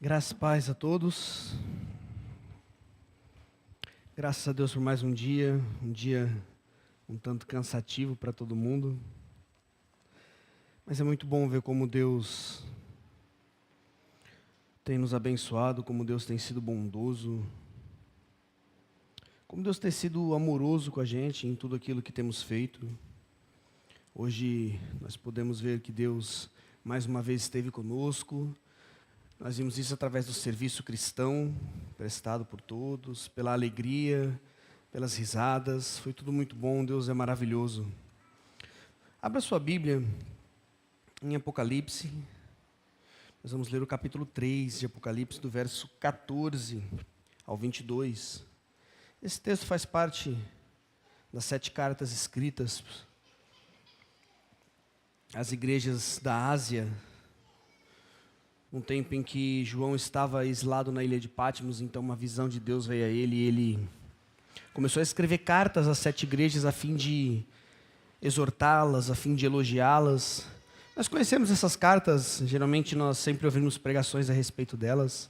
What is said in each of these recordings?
Graças e paz a todos. Graças a Deus por mais um dia um tanto cansativo para todo mundo. Mas é muito bom ver como Deus tem nos abençoado, como Deus tem sido bondoso, como Deus tem sido amoroso com a gente em tudo aquilo que temos feito. Hoje nós podemos ver que Deus mais uma vez esteve conosco. Nós vimos isso através do serviço cristão prestado por todos, pela alegria, pelas risadas. Foi tudo muito bom, Deus é maravilhoso. Abra sua Bíblia em Apocalipse. Nós vamos ler o capítulo 3 de Apocalipse, do verso 14 ao 22. Esse texto faz parte das 7 cartas escritas às igrejas da Ásia, um tempo em que João estava exilado na ilha de Patmos. Então uma visão de Deus veio a ele e ele começou a escrever cartas às 7 igrejas a fim de exortá-las, a fim de elogiá-las. Nós conhecemos essas cartas, geralmente nós sempre ouvimos pregações a respeito delas,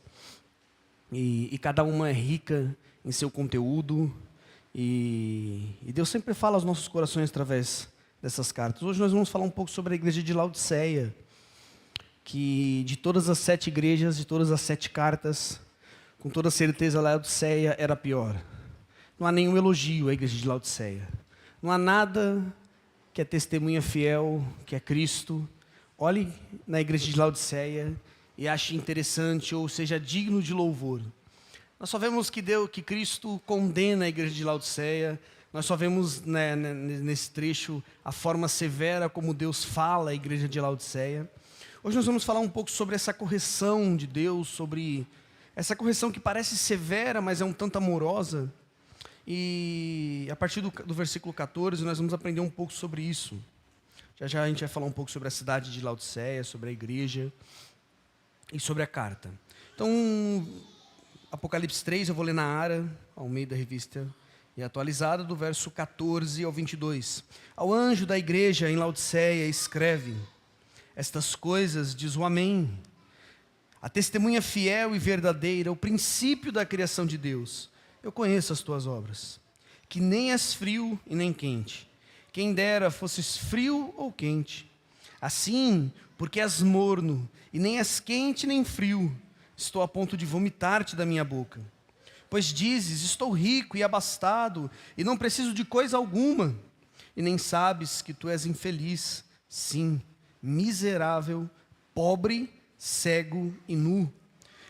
e cada uma é rica em seu conteúdo, e Deus sempre fala aos nossos corações através dessas cartas. Hoje nós vamos falar um pouco sobre a igreja de Laodiceia, que de todas as 7 igrejas, de todas as 7 cartas, com toda certeza Laodiceia era a pior. Não há nenhum elogio à igreja de Laodiceia. Não há nada que é testemunha fiel, que é Cristo. Olhe na igreja de Laodiceia e ache interessante ou seja digno de louvor. Nós só vemos que Cristo condena a igreja de Laodiceia. Nós só vemos nesse trecho a forma severa como Deus fala à igreja de Laodiceia. Hoje nós vamos falar um pouco sobre essa correção de Deus, sobre essa correção que parece severa, mas é um tanto amorosa. E a partir do versículo 14 nós vamos aprender um pouco sobre isso. Já a gente vai falar um pouco sobre a cidade de Laodiceia, sobre a igreja e sobre a carta. Então, Apocalipse 3, eu vou ler na Ara, ao meio da revista e atualizada, do verso 14 ao 22. Ao anjo da igreja em Laodiceia escreve: estas coisas diz o Amém, a testemunha fiel e verdadeira, o princípio da criação de Deus. Eu conheço as tuas obras, que nem és frio e nem quente. Quem dera fosses frio ou quente. Assim, porque és morno e nem és quente nem frio, estou a ponto de vomitar-te da minha boca. Pois dizes: estou rico e abastado e não preciso de coisa alguma, e nem sabes que tu és infeliz, sim, miserável, pobre, cego e nu.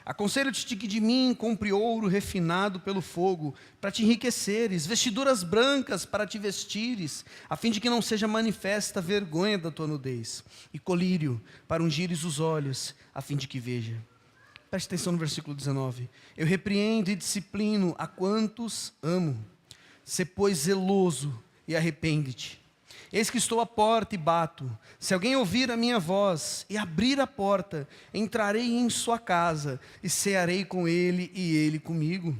Aconselho-te que de mim compre ouro refinado pelo fogo, para te enriqueceres, vestiduras brancas para te vestires, a fim de que não seja manifesta a vergonha da tua nudez, e colírio para ungires os olhos, a fim de que veja. Preste atenção no versículo 19. Eu repreendo e disciplino a quantos amo. Sê, pois, zeloso e arrepende-te. Eis que estou à porta e bato. Se alguém ouvir a minha voz e abrir a porta, entrarei em sua casa e cearei com ele e ele comigo.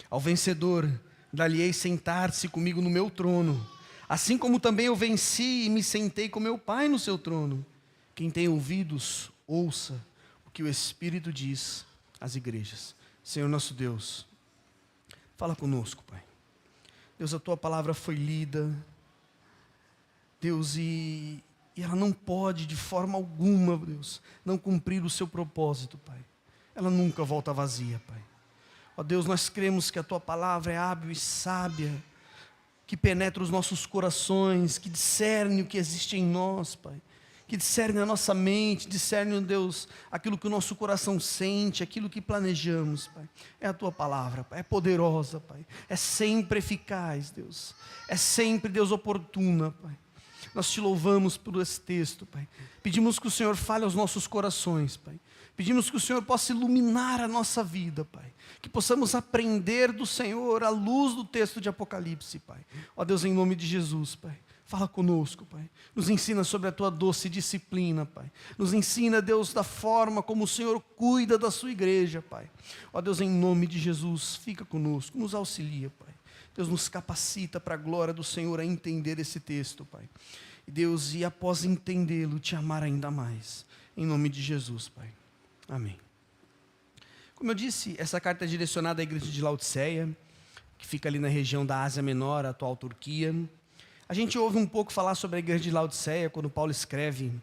Ao vencedor, dar-lhe-ei sentar-se comigo no meu trono, assim como também eu venci e me sentei com meu Pai no seu trono. Quem tem ouvidos, ouça o que o Espírito diz às igrejas. Senhor nosso Deus, fala conosco, Pai. Deus, a tua palavra foi lida, Deus, e ela não pode de forma alguma, Deus, não cumprir o seu propósito, Pai. Ela nunca volta vazia, Pai. Ó Deus, nós cremos que a tua palavra é hábil e sábia, que penetra os nossos corações, que discerne o que existe em nós, Pai, que discerne a nossa mente, discerne, Deus, aquilo que o nosso coração sente, aquilo que planejamos, Pai. É a tua palavra, Pai, é poderosa, Pai, é sempre eficaz, Deus, é sempre, Deus, oportuna, Pai. Nós te louvamos por esse texto, Pai. Pedimos que o Senhor fale aos nossos corações, Pai. Pedimos que o Senhor possa iluminar a nossa vida, Pai. Que possamos aprender do Senhor à luz do texto de Apocalipse, Pai. Ó Deus, em nome de Jesus, Pai. Fala conosco, Pai. Nos ensina sobre a tua doce disciplina, Pai. Nos ensina, Deus, da forma como o Senhor cuida da sua igreja, Pai. Ó Deus, em nome de Jesus, fica conosco, nos auxilia, Pai. Deus, nos capacita para a glória do Senhor a entender esse texto, Pai. E Deus, e após entendê-lo, te amar ainda mais. Em nome de Jesus, Pai. Amém. Como eu disse, essa carta é direcionada à igreja de Laodiceia, que fica ali na região da Ásia Menor, a atual Turquia. A gente ouve um pouco falar sobre a igreja de Laodiceia quando Paulo escreve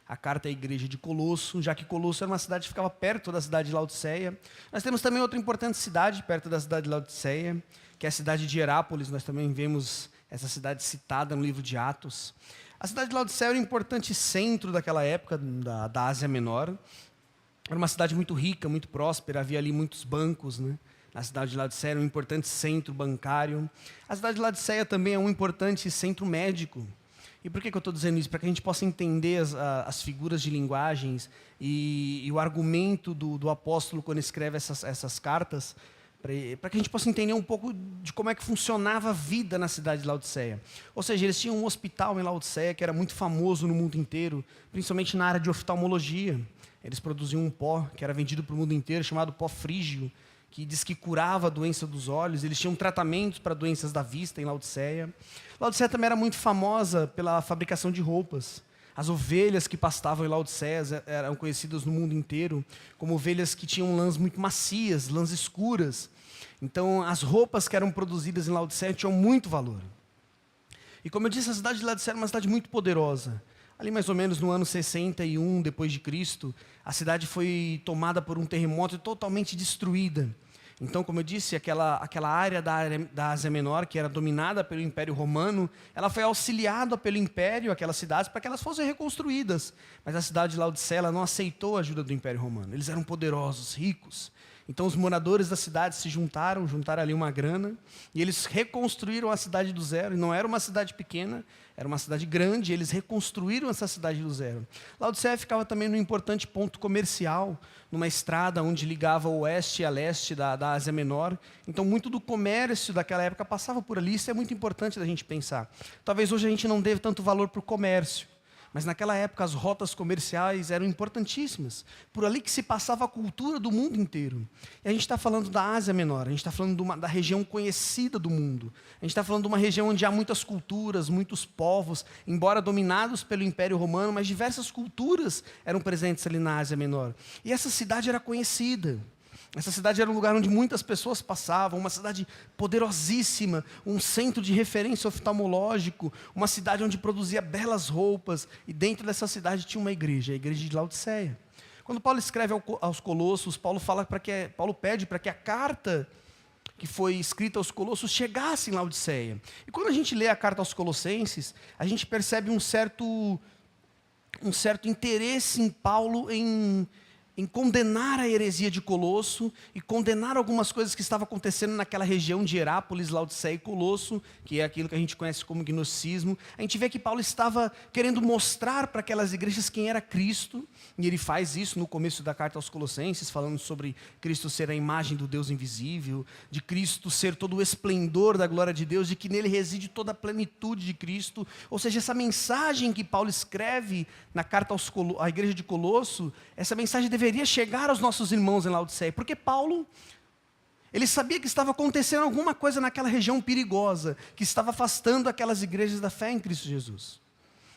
a carta à igreja de Colosso, já que Colosso era uma cidade que ficava perto da cidade de Laodiceia. Nós temos também outra importante cidade perto da cidade de Laodiceia, que é a cidade de Herápolis. Nós também vemos essa cidade citada no livro de Atos. A cidade de Laodiceia era um importante centro daquela época, da Ásia Menor. Era uma cidade muito rica, muito próspera, havia ali muitos bancos, né? A cidade de Laodiceia era um importante centro bancário. A cidade de Laodiceia também é um importante centro médico. E por que eu estou dizendo isso? Para que a gente possa entender as figuras de linguagens e o argumento do apóstolo quando escreve essas cartas, para que a gente possa entender um pouco de como é que funcionava a vida na cidade de Laodiceia. Ou seja, eles tinham um hospital em Laodiceia que era muito famoso no mundo inteiro, principalmente na área de oftalmologia. Eles produziam um pó que era vendido para o mundo inteiro, chamado pó frígio, que diz que curava a doença dos olhos. Eles tinham tratamentos para doenças da vista em Laodiceia. Laodiceia também era muito famosa pela fabricação de roupas. As ovelhas que pastavam em Laodiceia eram conhecidas no mundo inteiro como ovelhas que tinham lãs muito macias, lãs escuras. Então, as roupas que eram produzidas em Laodiceia tinham muito valor. E como eu disse, a cidade de Laodiceia era uma cidade muito poderosa. Ali mais ou menos no ano 61 depois de Cristo, a cidade foi tomada por um terremoto e totalmente destruída. Então, como eu disse, aquela área da Ásia Menor, que era dominada pelo Império Romano, ela foi auxiliada pelo Império, aquelas cidades, para que elas fossem reconstruídas. Mas a cidade de Laodiceia ela não aceitou a ajuda do Império Romano. Eles eram poderosos, ricos. Então, os moradores da cidade se juntaram ali uma grana, e eles reconstruíram a cidade do zero. E não era uma cidade pequena, era uma cidade grande, e eles reconstruíram essa cidade do zero. Laodiceia ficava também num importante ponto comercial, numa estrada onde ligava o oeste a leste da Ásia Menor. Então, muito do comércio daquela época passava por ali. Isso é muito importante da gente pensar. Talvez hoje a gente não dê tanto valor para o comércio, mas naquela época as rotas comerciais eram importantíssimas. Por ali que se passava a cultura do mundo inteiro. E a gente está falando da Ásia Menor, a gente está falando da região conhecida do mundo. A gente está falando de uma região onde há muitas culturas, muitos povos, embora dominados pelo Império Romano, mas diversas culturas eram presentes ali na Ásia Menor. E essa cidade era conhecida. Essa cidade era um lugar onde muitas pessoas passavam, uma cidade poderosíssima, um centro de referência oftalmológico, uma cidade onde produzia belas roupas, e dentro dessa cidade tinha uma igreja, a igreja de Laodiceia. Quando Paulo escreve aos Colossos, Paulo pede para que a carta que foi escrita aos Colossos chegasse em Laodiceia. E quando a gente lê a carta aos Colossenses, a gente percebe um certo interesse em Paulo em condenar a heresia de Colosso e condenar algumas coisas que estavam acontecendo naquela região de Herápolis, Laodiceia e Colosso, que é aquilo que a gente conhece como gnosticismo. A gente vê que Paulo estava querendo mostrar para aquelas igrejas quem era Cristo, e ele faz isso no começo da carta aos Colossenses, falando sobre Cristo ser a imagem do Deus invisível, de Cristo ser todo o esplendor da glória de Deus, de que nele reside toda a plenitude de Cristo. Ou seja, essa mensagem que Paulo escreve na carta à igreja de Colosso, essa mensagem deveria chegar aos nossos irmãos em Laodiceia, porque Paulo, ele sabia que estava acontecendo alguma coisa naquela região perigosa, que estava afastando aquelas igrejas da fé em Cristo Jesus.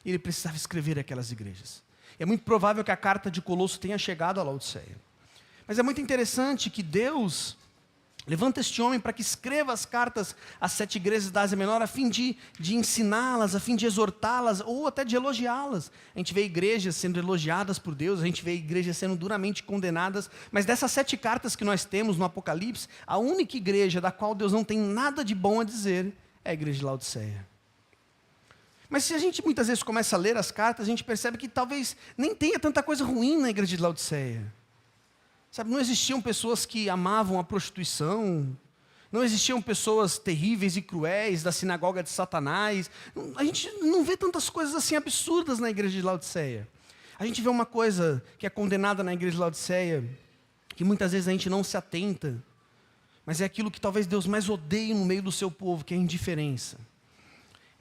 E ele precisava escrever aquelas igrejas. É muito provável que a carta de Colosso tenha chegado a Laodiceia. Mas é muito interessante que Deus levanta este homem para que escreva as cartas às 7 igrejas da Ásia Menor, a fim de ensiná-las, a fim de exortá-las, ou até de elogiá-las. A gente vê igrejas sendo elogiadas por Deus, a gente vê igrejas sendo duramente condenadas, mas dessas 7 cartas que nós temos no Apocalipse, a única igreja da qual Deus não tem nada de bom a dizer é a igreja de Laodiceia. Mas se a gente muitas vezes começa a ler as cartas, a gente percebe que talvez nem tenha tanta coisa ruim na igreja de Laodiceia. Sabe, não existiam pessoas que amavam a prostituição, não existiam pessoas terríveis e cruéis da sinagoga de Satanás. A gente não vê tantas coisas assim absurdas na igreja de Laodiceia. A gente vê uma coisa que é condenada na igreja de Laodiceia, que muitas vezes a gente não se atenta, mas é aquilo que talvez Deus mais odeie no meio do seu povo, que é a indiferença.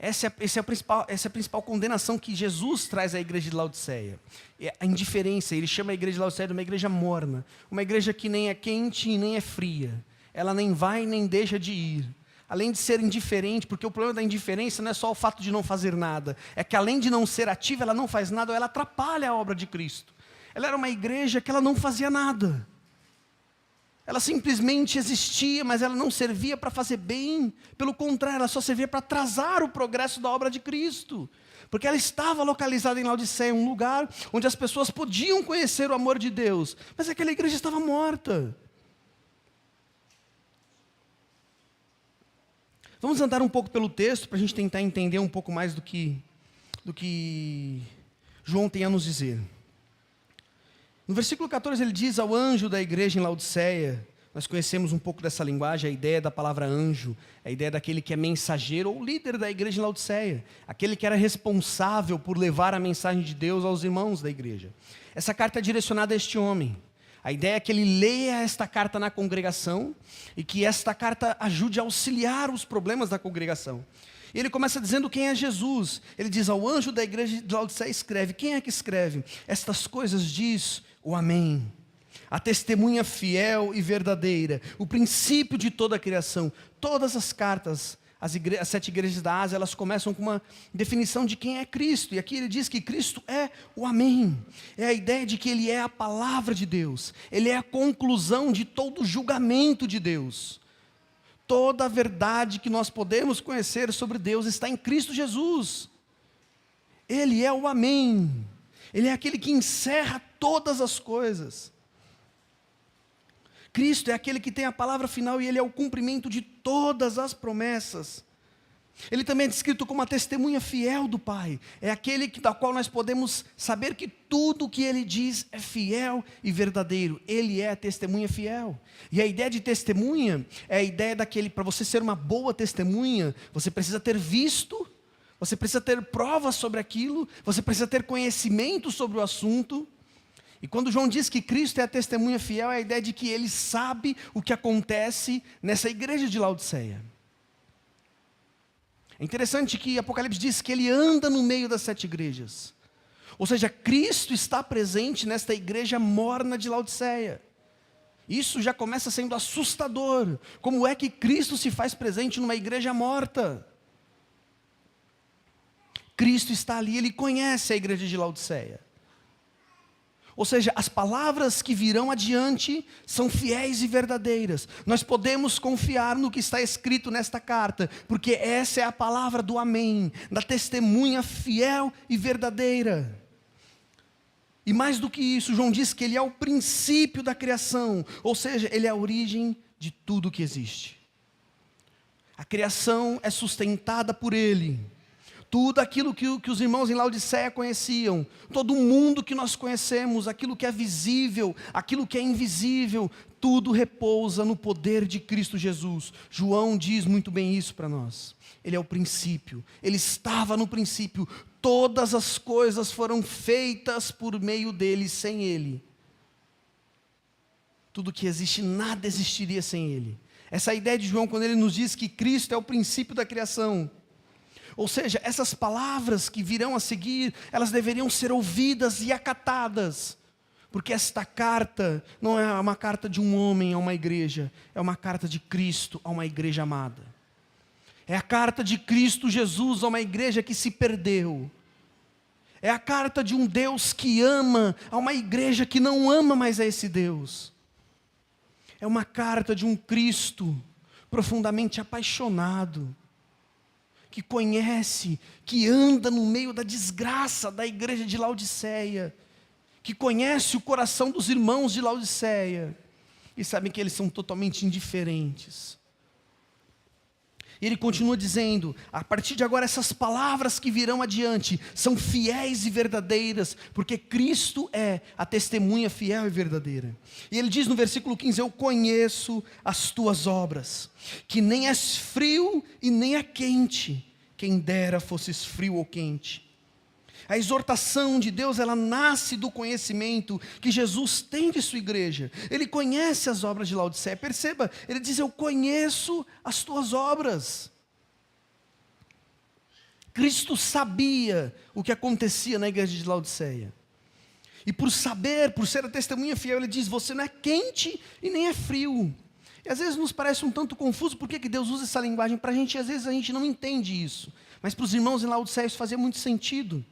Essa é a principal condenação que Jesus traz à igreja de Laodiceia. É a indiferença. Ele chama a igreja de Laodiceia de uma igreja morna. Uma igreja que nem é quente e nem é fria. Ela nem vai nem deixa de ir. Além de ser indiferente, porque o problema da indiferença não é só o fato de não fazer nada. É que além de não ser ativa, ela não faz nada, ou ela atrapalha a obra de Cristo. Ela era uma igreja que ela não fazia nada. Ela simplesmente existia, mas ela não servia para fazer bem. Pelo contrário, ela só servia para atrasar o progresso da obra de Cristo. Porque ela estava localizada em Laodiceia, um lugar onde as pessoas podiam conhecer o amor de Deus. Mas aquela igreja estava morta. Vamos andar um pouco pelo texto, para a gente tentar entender um pouco mais do que João tem a nos dizer. No versículo 14 ele diz ao anjo da igreja em Laodiceia, nós conhecemos um pouco dessa linguagem, a ideia da palavra anjo, a ideia daquele que é mensageiro ou líder da igreja em Laodiceia, aquele que era responsável por levar a mensagem de Deus aos irmãos da igreja. Essa carta é direcionada a este homem. A ideia é que ele leia esta carta na congregação e que esta carta ajude a auxiliar os problemas da congregação. E ele começa dizendo quem é Jesus. Ele diz ao anjo da igreja de Laodiceia, escreve. Quem é que escreve? Estas coisas diz o Amém. A testemunha fiel e verdadeira, o princípio de toda a criação. Todas as cartas, as 7 igrejas da Ásia, elas começam com uma definição de quem é Cristo. E aqui ele diz que Cristo é o Amém. É a ideia de que Ele é a palavra de Deus. Ele é a conclusão de todo o julgamento de Deus. Toda a verdade que nós podemos conhecer sobre Deus está em Cristo Jesus. Ele é o Amém. Ele é aquele que encerra todas as coisas. Cristo é aquele que tem a palavra final e Ele é o cumprimento de todas as promessas. Ele também é descrito como a testemunha fiel do Pai. É aquele da qual nós podemos saber que tudo o que Ele diz é fiel e verdadeiro. Ele é a testemunha fiel. E a ideia de testemunha é a ideia daquele, para você ser uma boa testemunha, você precisa ter visto, você precisa ter provas sobre aquilo, você precisa ter conhecimento sobre o assunto. E quando João diz que Cristo é a testemunha fiel, é a ideia de que Ele sabe o que acontece nessa igreja de Laodiceia. É interessante que Apocalipse diz que Ele anda no meio das 7 igrejas. Ou seja, Cristo está presente nesta igreja morna de Laodiceia. Isso já começa sendo assustador. Como é que Cristo se faz presente numa igreja morta? Cristo está ali, Ele conhece a igreja de Laodiceia. Ou seja, as palavras que virão adiante são fiéis e verdadeiras. Nós podemos confiar no que está escrito nesta carta, porque essa é a palavra do Amém, da testemunha fiel e verdadeira. E mais do que isso, João diz que Ele é o princípio da criação, ou seja, Ele é a origem de tudo que existe. A criação é sustentada por Ele. Tudo aquilo que os irmãos em Laodiceia conheciam, todo o mundo que nós conhecemos, aquilo que é visível, aquilo que é invisível, tudo repousa no poder de Cristo Jesus. João diz muito bem isso para nós. Ele é o princípio, Ele estava no princípio, todas as coisas foram feitas por meio dEle, sem Ele. Tudo que existe, nada existiria sem Ele. Essa é a ideia de João quando ele nos diz que Cristo é o princípio da criação. Ou seja, essas palavras que virão a seguir, elas deveriam ser ouvidas e acatadas. Porque esta carta não é uma carta de um homem a uma igreja, é uma carta de Cristo a uma igreja amada. É a carta de Cristo Jesus a uma igreja que se perdeu. É a carta de um Deus que ama a uma igreja que não ama mais a esse Deus. É uma carta de um Cristo profundamente apaixonado, que conhece, que anda no meio da desgraça da igreja de Laodiceia, que conhece o coração dos irmãos de Laodiceia, e sabem que eles são totalmente indiferentes. E ele continua dizendo, a partir de agora essas palavras que virão adiante, são fiéis e verdadeiras, porque Cristo é a testemunha fiel e verdadeira. E ele diz no versículo 15, eu conheço as tuas obras, que nem és frio e nem é quente, quem dera fosses frio ou quente. A exortação de Deus, ela nasce do conhecimento que Jesus tem de sua igreja. Ele conhece as obras de Laodiceia. Perceba, ele diz, eu conheço as tuas obras. Cristo sabia o que acontecia na igreja de Laodiceia. E por saber, por ser a testemunha fiel, ele diz, você não é quente e nem é frio. E às vezes nos parece um tanto confuso, por que Deus usa essa linguagem para a gente, e às vezes a gente não entende isso. Mas para os irmãos em Laodiceia isso fazia muito sentido.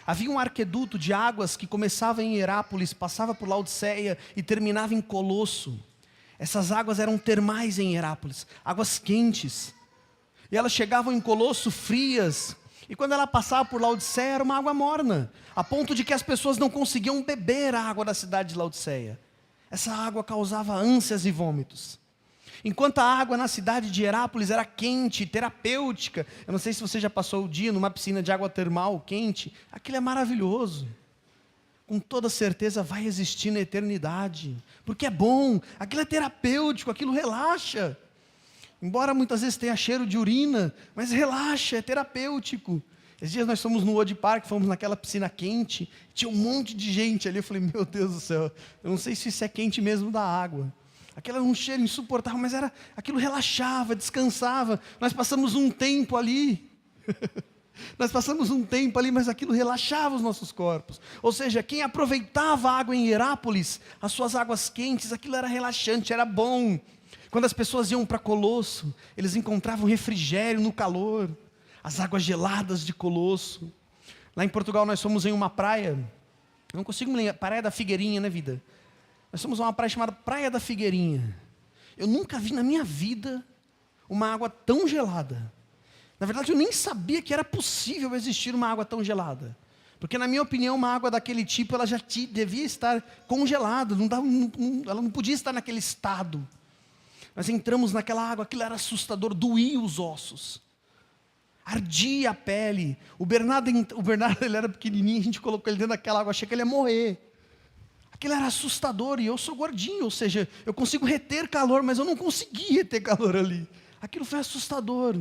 Havia um arqueduto de águas que começava em Herápolis, passava por Laodiceia e terminava em Colosso. Essas águas eram termais em Hierápolis, águas quentes. E elas chegavam em Colosso frias. E quando ela passava por Laodiceia, era uma água morna, a ponto de que as pessoas não conseguiam beber a água da cidade de Laodiceia. Essa água causava ânsias e vômitos. Enquanto a água na cidade de Hierápolis era quente, terapêutica. Eu não sei se você já passou o dia numa piscina de água termal quente. Aquilo é maravilhoso. Com toda certeza vai existir na eternidade. Porque é bom, aquilo é terapêutico, aquilo relaxa. Embora muitas vezes tenha cheiro de urina, mas relaxa, é terapêutico. Esses dias nós fomos no Wood Park, fomos naquela piscina quente, tinha um monte de gente ali, eu falei, meu Deus do céu, eu não sei se isso é quente mesmo da água. Aquilo era um cheiro insuportável, mas aquilo relaxava, descansava. Nós passamos um tempo ali, mas aquilo relaxava os nossos corpos. Ou seja, quem aproveitava a água em Hierápolis, as suas águas quentes, aquilo era relaxante, era bom. Quando as pessoas iam para Colosso, eles encontravam refrigério no calor, as águas geladas de Colosso. Lá em Portugal nós fomos em uma praia, não consigo me lembrar, Praia da Figueirinha, né, vida? Nós fomos a uma praia chamada Praia da Figueirinha. Eu nunca vi na minha vida uma água tão gelada. Na verdade eu nem sabia que era possível existir uma água tão gelada. Porque na minha opinião uma água daquele tipo ela já devia estar congelada, ela não podia estar naquele estado. Nós entramos naquela água, aquilo era assustador, doía os ossos, ardia a pele. O Bernardo ele era pequenininho, a gente colocou ele dentro daquela água, achei que ele ia morrer. Aquilo era assustador e eu sou gordinho, ou seja, eu consigo reter calor, mas eu não conseguia reter calor ali. Aquilo foi assustador.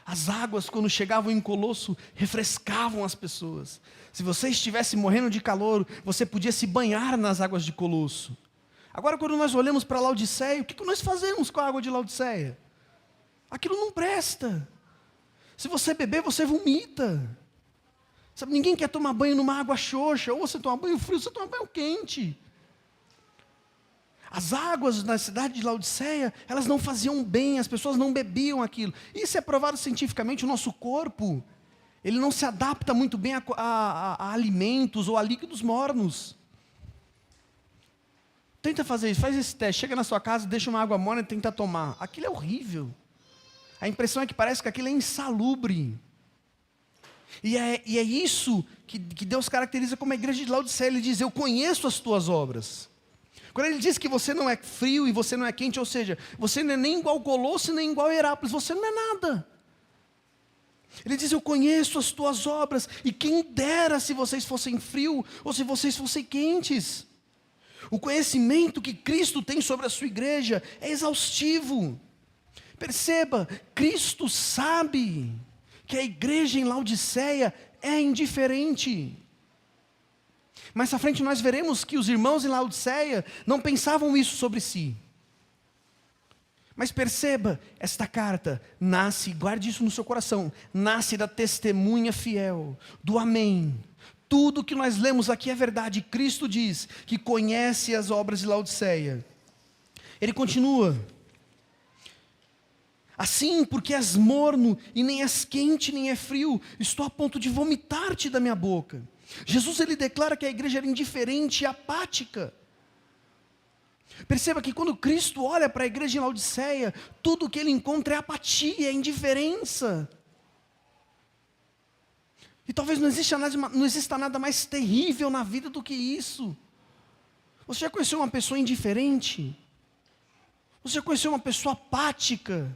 As águas, quando chegavam em Colosso, refrescavam as pessoas. Se você estivesse morrendo de calor, você podia se banhar nas águas de Colosso. Agora, quando nós olhamos para Laodiceia, o que nós fazemos com a água de Laodiceia? Aquilo não presta. Se você beber, você vomita. Sabe, ninguém quer tomar banho numa água xoxa. Ou você toma banho frio, ou você toma banho quente. As águas na cidade de Laodiceia, elas não faziam bem, as pessoas não bebiam aquilo. Isso é provado cientificamente, o nosso corpo, ele não se adapta muito bem a alimentos ou a líquidos mornos. Tenta fazer isso, faz esse teste, chega na sua casa, deixa uma água morna e tenta tomar. Aquilo é horrível. A impressão é que parece que aquilo é insalubre. E é isso que Deus caracteriza como a igreja de Laodiceia. Ele diz, eu conheço as tuas obras. Quando ele diz que você não é frio e você não é quente, ou seja, você não é nem igual Colosso, nem igual Hierápolis, você não é nada. Ele diz, eu conheço as tuas obras, e quem dera se vocês fossem frio, ou se vocês fossem quentes. O conhecimento que Cristo tem sobre a sua igreja é exaustivo. Perceba, Cristo sabe que a igreja em Laodiceia é indiferente. Mais à frente nós veremos que os irmãos em Laodiceia não pensavam isso sobre si. Mas perceba, esta carta nasce, guarde isso no seu coração, nasce da testemunha fiel, do amém. Tudo que nós lemos aqui é verdade. Cristo diz que conhece as obras de Laodiceia. Ele continua. Assim, porque és morno, e nem és quente, nem é frio, estou a ponto de vomitar-te da minha boca. Jesus, ele declara que a igreja era indiferente e apática. Perceba que quando Cristo olha para a igreja em Laodiceia, tudo o que ele encontra é apatia, é indiferença. E talvez não exista nada mais terrível na vida do que isso. Você já conheceu uma pessoa indiferente? Você já conheceu uma pessoa apática?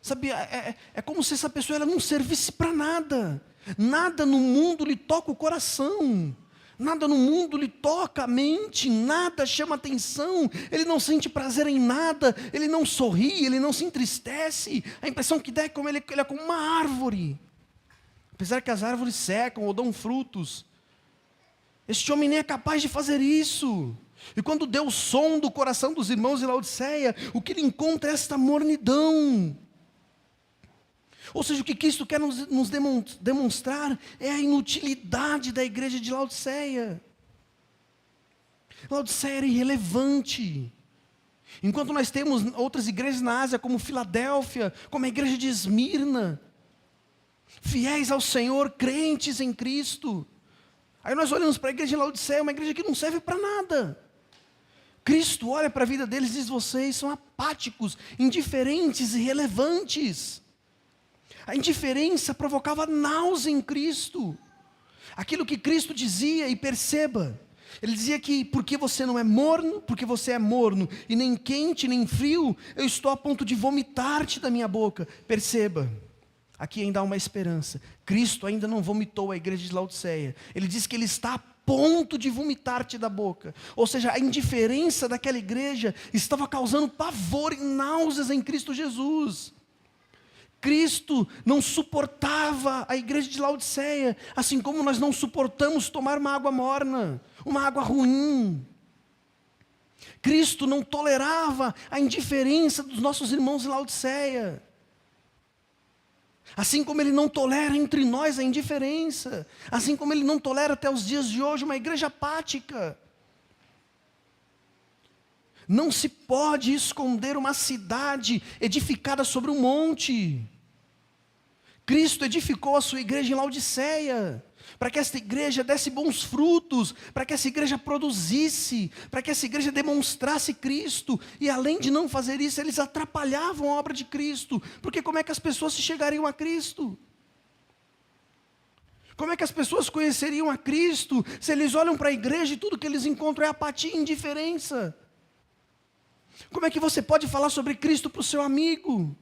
Sabe, é como se essa pessoa ela não servisse para nada. Nada no mundo lhe toca o coração. Nada no mundo lhe toca a mente. Nada chama atenção. Ele não sente prazer em nada. Ele não sorri, ele não se entristece. A impressão que dá é como ele é como uma árvore. Apesar que as árvores secam ou dão frutos, este homem nem é capaz de fazer isso. E quando Deus sonda o coração dos irmãos de Laodiceia, o que ele encontra é esta mornidão. Ou seja, o que Cristo quer nos demonstrar é a inutilidade da igreja de Laodiceia. Laodiceia era irrelevante. Enquanto nós temos outras igrejas na Ásia, como Filadélfia, como a igreja de Esmirna, fiéis ao Senhor, crentes em Cristo. Aí nós olhamos para a igreja de Laodiceia, uma igreja que não serve para nada. Cristo olha para a vida deles e diz: vocês são apáticos, indiferentes e irrelevantes. A indiferença provocava náusea em Cristo. Aquilo que Cristo dizia, e perceba, Ele dizia que porque você não é morno, porque você é morno, e nem quente, nem frio, eu estou a ponto de vomitar-te da minha boca. Perceba, aqui ainda há uma esperança. Cristo ainda não vomitou a igreja de Laodiceia. Ele diz que Ele está a ponto de vomitar-te da boca. Ou seja, a indiferença daquela igreja estava causando pavor e náuseas em Cristo Jesus. Cristo não suportava a igreja de Laodiceia, assim como nós não suportamos tomar uma água morna, uma água ruim. Cristo não tolerava a indiferença dos nossos irmãos em Laodiceia. Assim como Ele não tolera entre nós a indiferença, assim como Ele não tolera até os dias de hoje uma igreja apática. Não se pode esconder uma cidade edificada sobre um monte. Cristo edificou a sua igreja em Laodiceia, para que esta igreja desse bons frutos, para que essa igreja produzisse, para que essa igreja demonstrasse Cristo. E além de não fazer isso, eles atrapalhavam a obra de Cristo, porque como é que as pessoas se chegariam a Cristo? Como é que as pessoas conheceriam a Cristo, se eles olham para a igreja e tudo que eles encontram é apatia e indiferença? Como é que você pode falar sobre Cristo para o seu amigo?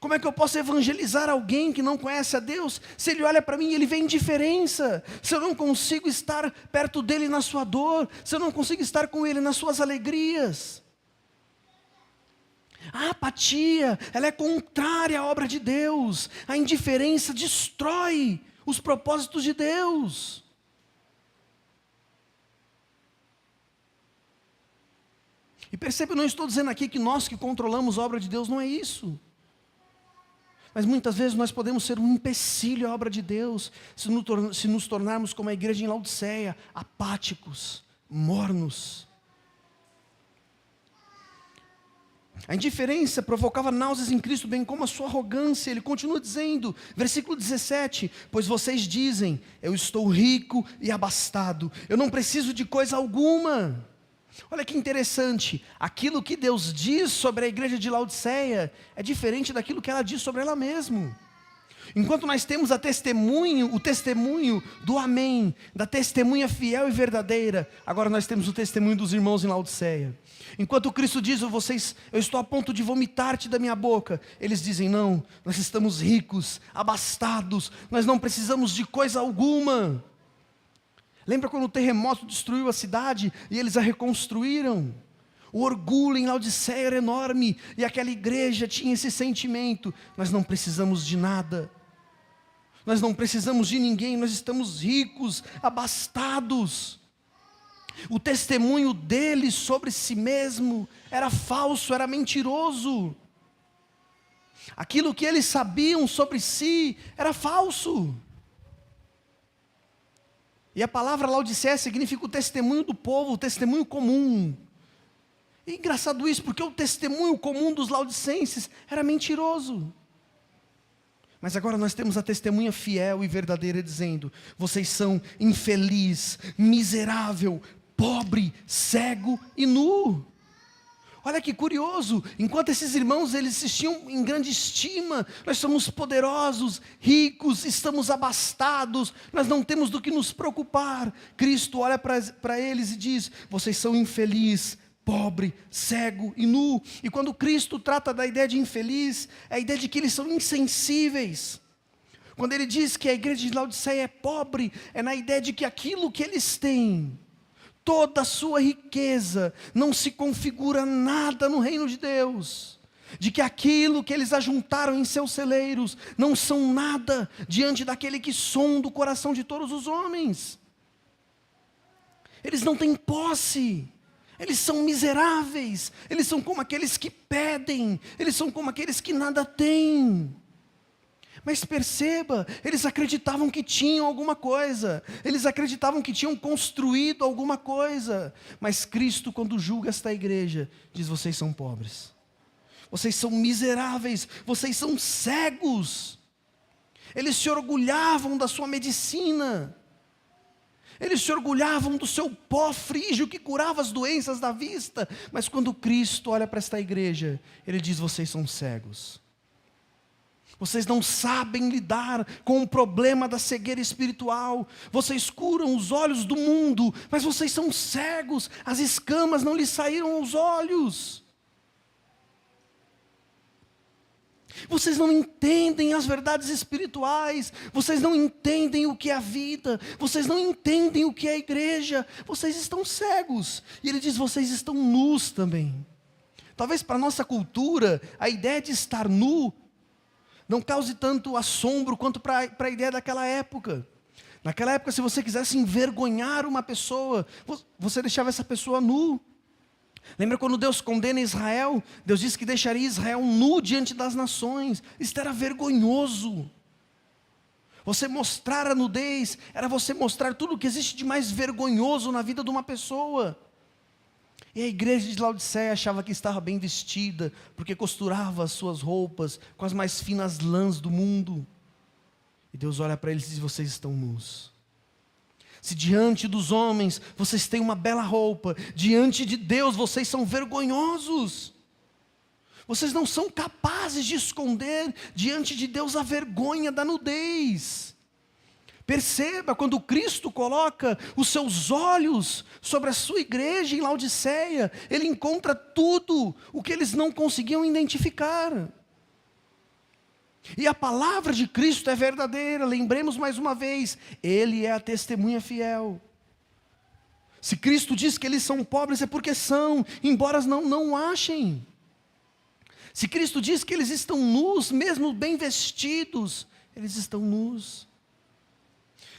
Como é que eu posso evangelizar alguém que não conhece a Deus, se ele olha para mim e ele vê indiferença? Se eu não consigo estar perto dele na sua dor, se eu não consigo estar com ele nas suas alegrias? A apatia, ela é contrária à obra de Deus. A indiferença destrói os propósitos de Deus. E percebe, eu não estou dizendo aqui que nós que controlamos a obra de Deus, não é isso. Mas muitas vezes nós podemos ser um empecilho à obra de Deus, se nos tornarmos como a igreja em Laodiceia, apáticos, mornos. A indiferença provocava náuseas em Cristo, bem como a sua arrogância. Ele continua dizendo, versículo 17: pois vocês dizem, eu estou rico e abastado, eu não preciso de coisa alguma. Olha que interessante, aquilo que Deus diz sobre a igreja de Laodiceia é diferente daquilo que ela diz sobre ela mesma. Enquanto nós temos o testemunho do amém, da testemunha fiel e verdadeira, agora nós temos o testemunho dos irmãos em Laodiceia. Enquanto Cristo diz, eu estou a ponto de vomitar-te da minha boca, eles dizem, não, nós estamos ricos, abastados, nós não precisamos de coisa alguma. Lembra quando o terremoto destruiu a cidade e eles a reconstruíram? O orgulho em Laodiceia era enorme e aquela igreja tinha esse sentimento: nós não precisamos de nada, nós não precisamos de ninguém, nós estamos ricos, abastados. O testemunho deles sobre si mesmo era falso, era mentiroso. Aquilo que eles sabiam sobre si era falso. E a palavra Laodiceia significa o testemunho do povo, o testemunho comum. E engraçado isso, porque o testemunho comum dos laodicenses era mentiroso. Mas agora nós temos a testemunha fiel e verdadeira dizendo, vocês são infeliz, miserável, pobre, cego e nu. Olha que curioso, enquanto esses irmãos eles se tinham em grande estima, nós somos poderosos, ricos, estamos abastados, nós não temos do que nos preocupar. Cristo olha para eles e diz, vocês são infeliz, pobre, cego e nu. E quando Cristo trata da ideia de infeliz, é a ideia de que eles são insensíveis. Quando ele diz que a igreja de Laodiceia é pobre, é na ideia de que aquilo que eles têm, toda a sua riqueza, não se configura nada no reino de Deus, de que aquilo que eles ajuntaram em seus celeiros, não são nada, diante daquele que sonda o coração de todos os homens. Eles não têm posse, eles são miseráveis, eles são como aqueles que pedem, eles são como aqueles que nada têm. Mas perceba, eles acreditavam que tinham alguma coisa, eles acreditavam que tinham construído alguma coisa, mas Cristo, quando julga esta igreja, diz, vocês são pobres, vocês são miseráveis, vocês são cegos. Eles se orgulhavam da sua medicina, Eles se orgulhavam do seu pó frígio que curava as doenças da vista. Mas quando Cristo olha para esta igreja, Ele diz: vocês são cegos. Vocês não sabem lidar com o problema da cegueira espiritual. Vocês curam os olhos do mundo, mas vocês são cegos. As escamas não lhes saíram aos olhos. Vocês não entendem as verdades espirituais. Vocês não entendem o que é a vida. Vocês não entendem o que é a igreja. Vocês estão cegos. E ele diz: vocês estão nus também. Talvez para a nossa cultura, a ideia de estar nu não cause tanto assombro quanto para a ideia daquela época. Naquela época, se você quisesse envergonhar uma pessoa, você deixava essa pessoa nu. Lembra quando Deus condena Israel? Deus disse que deixaria Israel nu diante das nações. Isso era vergonhoso. Você mostrar a nudez era você mostrar tudo o que existe de mais vergonhoso na vida de uma pessoa. E a igreja de Laodiceia achava que estava bem vestida, porque costurava as suas roupas com as mais finas lãs do mundo. E Deus olha para eles e diz: vocês estão nus. Se diante dos homens vocês têm uma bela roupa, diante de Deus vocês são vergonhosos. Vocês não são capazes de esconder diante de Deus a vergonha da nudez. Perceba, quando Cristo coloca os seus olhos sobre a sua igreja em Laodiceia, Ele encontra tudo o que eles não conseguiam identificar. E a palavra de Cristo é verdadeira. Lembremos mais uma vez: Ele é a testemunha fiel. Se Cristo diz que eles são pobres, é porque são, embora não achem. Se Cristo diz que eles estão nus, mesmo bem vestidos, eles estão nus.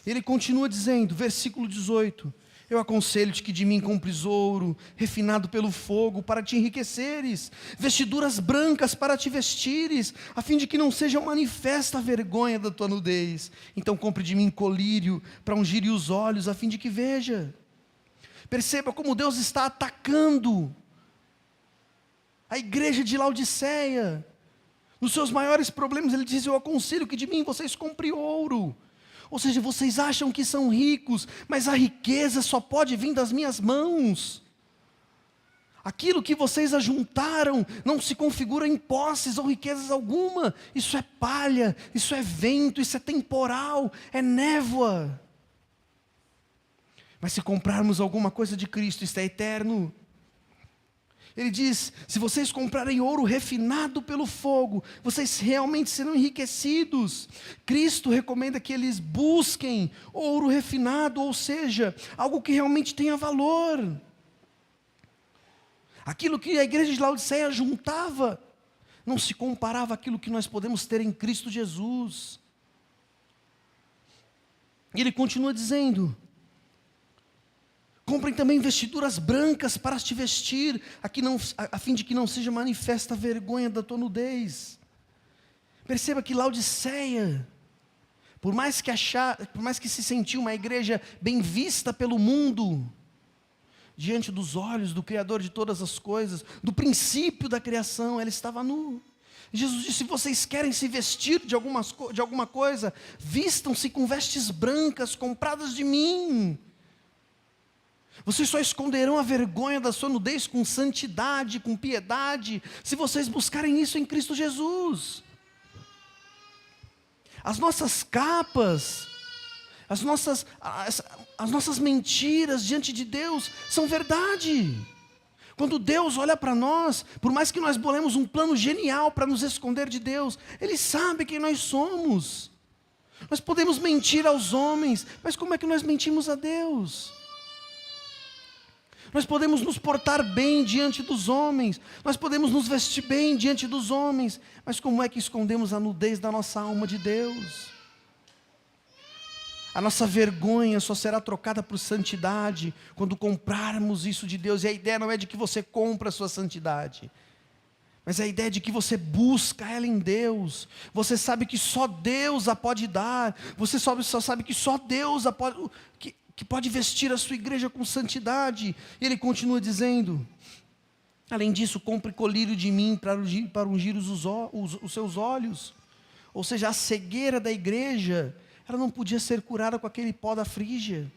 Ele continua dizendo, versículo 18: eu aconselho-te que de mim compres ouro, refinado pelo fogo, para te enriqueceres, vestiduras brancas para te vestires, a fim de que não seja manifesta a vergonha da tua nudez. Então compre de mim colírio, para ungir os olhos, a fim de que veja. Perceba como Deus está atacando a igreja de Laodiceia. Nos seus maiores problemas, Ele diz: eu aconselho que de mim vocês comprem ouro. Ou seja, vocês acham que são ricos, mas a riqueza só pode vir das minhas mãos. Aquilo que vocês ajuntaram não se configura em posses ou riquezas alguma. Isso é palha, isso é vento, isso é temporal, é névoa. Mas se comprarmos alguma coisa de Cristo, isso é eterno. Ele diz: se vocês comprarem ouro refinado pelo fogo, vocês realmente serão enriquecidos. Cristo recomenda que eles busquem ouro refinado, ou seja, algo que realmente tenha valor. Aquilo que a igreja de Laodiceia juntava, não se comparava àquilo que nós podemos ter em Cristo Jesus. E ele continua dizendo: comprem também vestiduras brancas para te vestir, a fim de que não seja manifesta a vergonha da tua nudez. Perceba que Laodiceia, por mais que se sentiu uma igreja bem vista pelo mundo, diante dos olhos do Criador de todas as coisas, do princípio da criação, ela estava nua. Jesus disse: se vocês querem se vestir de alguma coisa, vistam-se com vestes brancas, compradas de mim. Vocês só esconderão a vergonha da sua nudez com santidade, com piedade, se vocês buscarem isso em Cristo Jesus. As nossas capas, as nossas mentiras diante de Deus são verdade. Quando Deus olha para nós, por mais que nós bolemos um plano genial para nos esconder de Deus, Ele sabe quem nós somos. Nós podemos mentir aos homens, mas como é que nós mentimos a Deus? Nós podemos nos portar bem diante dos homens, nós podemos nos vestir bem diante dos homens, mas como é que escondemos a nudez da nossa alma de Deus? A nossa vergonha só será trocada por santidade quando comprarmos isso de Deus. E a ideia não é de que você compra a sua santidade, mas a ideia é de que você busca ela em Deus. Você sabe que só Deus a pode dar, você só sabe que só Deus a pode... que pode vestir a sua igreja com santidade. E ele continua dizendo: além disso, compre colírio de mim para ungir os seus olhos. Ou seja, a cegueira da igreja, ela não podia ser curada com aquele pó da Frígia.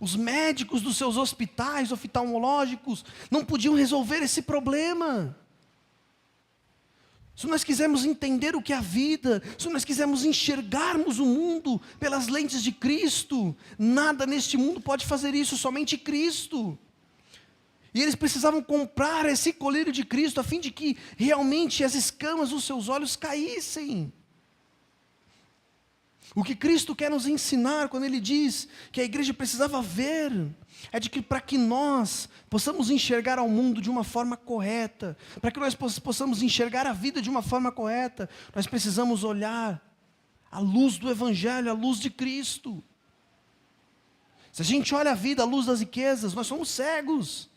Os médicos dos seus hospitais oftalmológicos não podiam resolver esse problema. Se nós quisermos entender o que é a vida, se nós quisermos enxergarmos o mundo pelas lentes de Cristo, nada neste mundo pode fazer isso, somente Cristo. E eles precisavam comprar esse colírio de Cristo, a fim de que realmente as escamas dos seus olhos caíssem. O que Cristo quer nos ensinar quando Ele diz que a igreja precisava ver, é de que para que nós possamos enxergar ao mundo de uma forma correta, para que nós possamos enxergar a vida de uma forma correta, nós precisamos olhar a luz do Evangelho, a luz de Cristo. Se a gente olha a vida à luz das riquezas, nós somos cegos.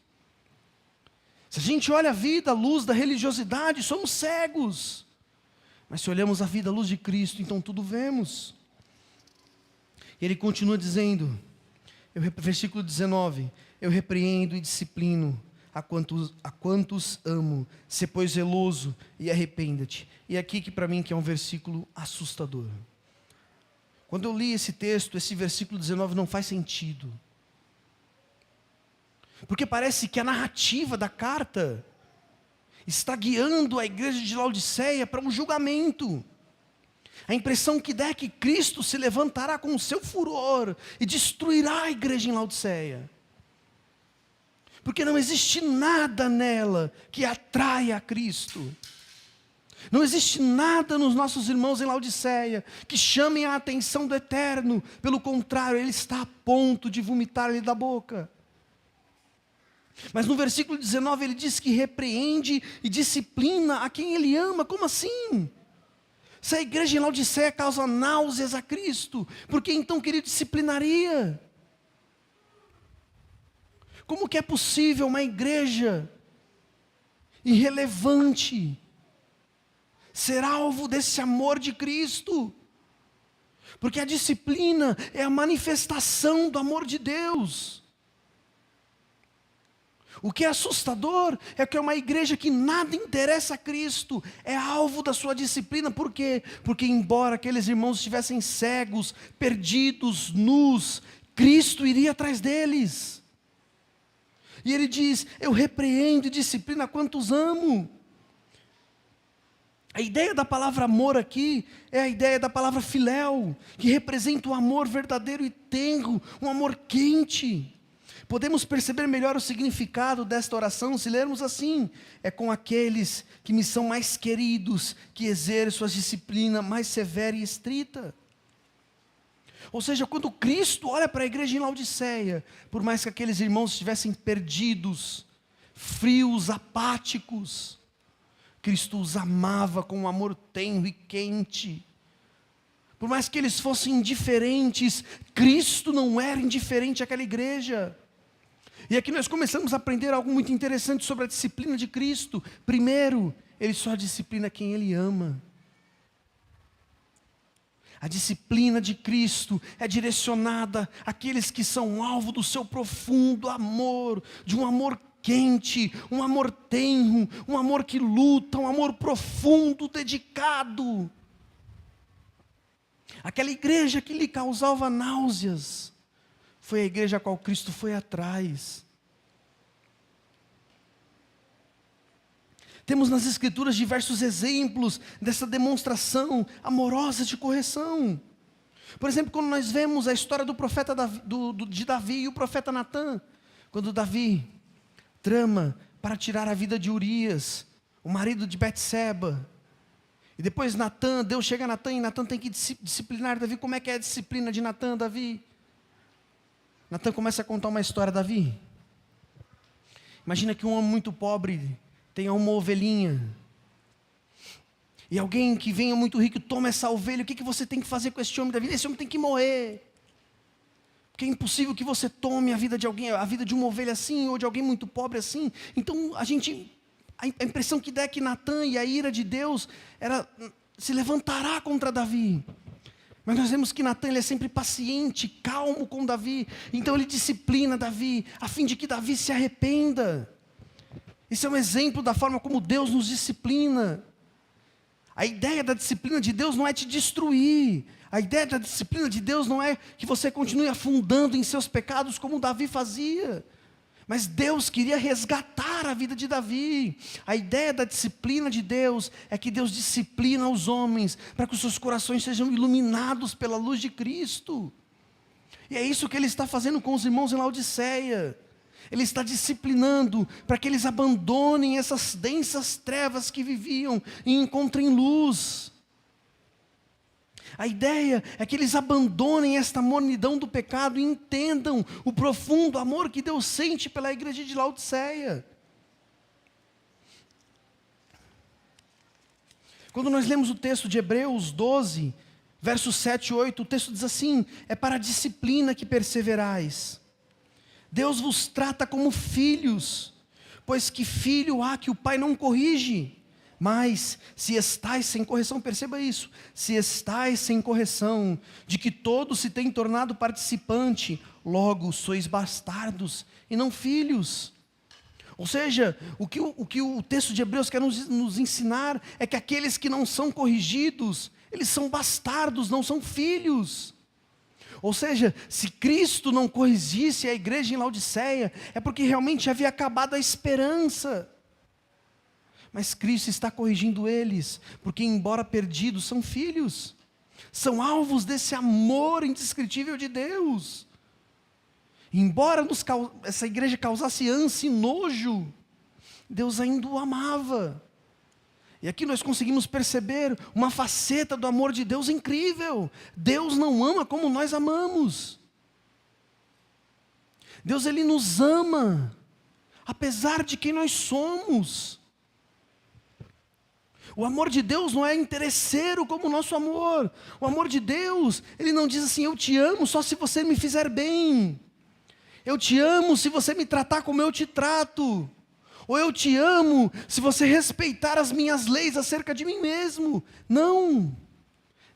Se a gente olha a vida à luz da religiosidade, somos cegos. Mas se olhamos a vida à luz de Cristo, então tudo vemos. E ele continua dizendo, versículo 19, eu repreendo e disciplino a quantos amo, se pois zeloso e arrependa-te. E aqui que para mim que é um versículo assustador. Quando eu li esse texto, esse versículo 19 não faz sentido. Porque parece que a narrativa da carta está guiando a igreja de Laodiceia para um julgamento. A impressão que dá é que Cristo se levantará com o seu furor e destruirá a igreja em Laodiceia. Porque não existe nada nela que atraia a Cristo. Não existe nada nos nossos irmãos em Laodiceia que chamem a atenção do Eterno. Pelo contrário, Ele está a ponto de vomitar-lhe da boca. Mas no versículo 19 ele diz que repreende e disciplina a quem Ele ama. Como assim? Se a igreja em Laodiceia causa náuseas a Cristo, por que então que Ele disciplinaria? Como que é possível uma igreja irrelevante ser alvo desse amor de Cristo? Porque a disciplina é a manifestação do amor de Deus. O que é assustador é que é uma igreja que nada interessa a Cristo, é alvo da sua disciplina. Por quê? Porque embora aqueles irmãos estivessem cegos, perdidos, nus, Cristo iria atrás deles. E ele diz, eu repreendo e disciplino a quantos amo. A ideia da palavra amor aqui é a ideia da palavra filéu, que representa o amor verdadeiro e tenro, um amor quente. Podemos perceber melhor o significado desta oração se lermos assim: é com aqueles que me são mais queridos, que exerço a disciplina mais severa e estrita. Ou seja, quando Cristo olha para a igreja em Laodiceia, por mais que aqueles irmãos estivessem perdidos, frios, apáticos, Cristo os amava com um amor tenro e quente. Por mais que eles fossem indiferentes, Cristo não era indiferente àquela igreja. E aqui nós começamos a aprender algo muito interessante sobre a disciplina de Cristo. Primeiro, Ele só disciplina quem Ele ama. A disciplina de Cristo é direcionada àqueles que são alvo do seu profundo amor, de um amor quente, um amor tenro, um amor que luta, um amor profundo, dedicado. Aquela igreja que lhe causava náuseas, foi a igreja a qual Cristo foi atrás. Temos nas Escrituras diversos exemplos dessa demonstração amorosa de correção. Por exemplo, quando nós vemos a história do profeta de Davi e o profeta Natã, quando Davi trama para tirar a vida de Urias, o marido de Betseba, e depois Deus chega a Natã e Natã tem que disciplinar Davi. Como é que é a disciplina de Natã, Davi? Natã começa a contar uma história, Davi. Imagina que um homem muito pobre tenha uma ovelhinha. E alguém que venha muito rico toma essa ovelha. O que você tem que fazer com esse homem, Davi? Esse homem tem que morrer. Porque é impossível que você tome a vida de alguém, a vida de uma ovelha assim, ou de alguém muito pobre assim. Então a impressão que dá é que Natã e a ira de Deus se levantará contra Davi. Mas nós vemos que Natã ele é sempre paciente, calmo com Davi. Então ele disciplina Davi, a fim de que Davi se arrependa. Esse é um exemplo da forma como Deus nos disciplina. A ideia da disciplina de Deus não é te destruir. A ideia da disciplina de Deus não é que você continue afundando em seus pecados como Davi fazia. Mas Deus queria resgatar a vida de Davi. A ideia da disciplina de Deus é que Deus disciplina os homens para que os seus corações sejam iluminados pela luz de Cristo. E é isso que Ele está fazendo com os irmãos em Laodiceia. Ele está disciplinando para que eles abandonem essas densas trevas que viviam e encontrem luz. A ideia é que eles abandonem esta mornidão do pecado e entendam o profundo amor que Deus sente pela igreja de Laodiceia. Quando nós lemos o texto de Hebreus 12, versos 7 e 8, o texto diz assim: é para a disciplina que perseverais. Deus vos trata como filhos, pois que filho há que o pai não corrige? Mas, se estáis sem correção, perceba isso, se estáis sem correção, de que todos se têm tornado participante, logo sois bastardos e não filhos. Ou seja, o que o texto de Hebreus quer nos ensinar é que aqueles que não são corrigidos, eles são bastardos, não são filhos. Ou seja, se Cristo não corrigisse a igreja em Laodiceia, é porque realmente havia acabado a esperança. Mas Cristo está corrigindo eles, porque embora perdidos, são filhos. São alvos desse amor indescritível de Deus. Embora essa igreja causasse ânsia e nojo, Deus ainda o amava. E aqui nós conseguimos perceber uma faceta do amor de Deus incrível. Deus não ama como nós amamos. Deus, Ele nos ama, apesar de quem nós somos. O amor de Deus não é interesseiro como o nosso amor. O amor de Deus, Ele não diz assim: eu te amo só se você me fizer bem. Eu te amo se você me tratar como eu te trato. Ou eu te amo se você respeitar as minhas leis acerca de mim mesmo. Não.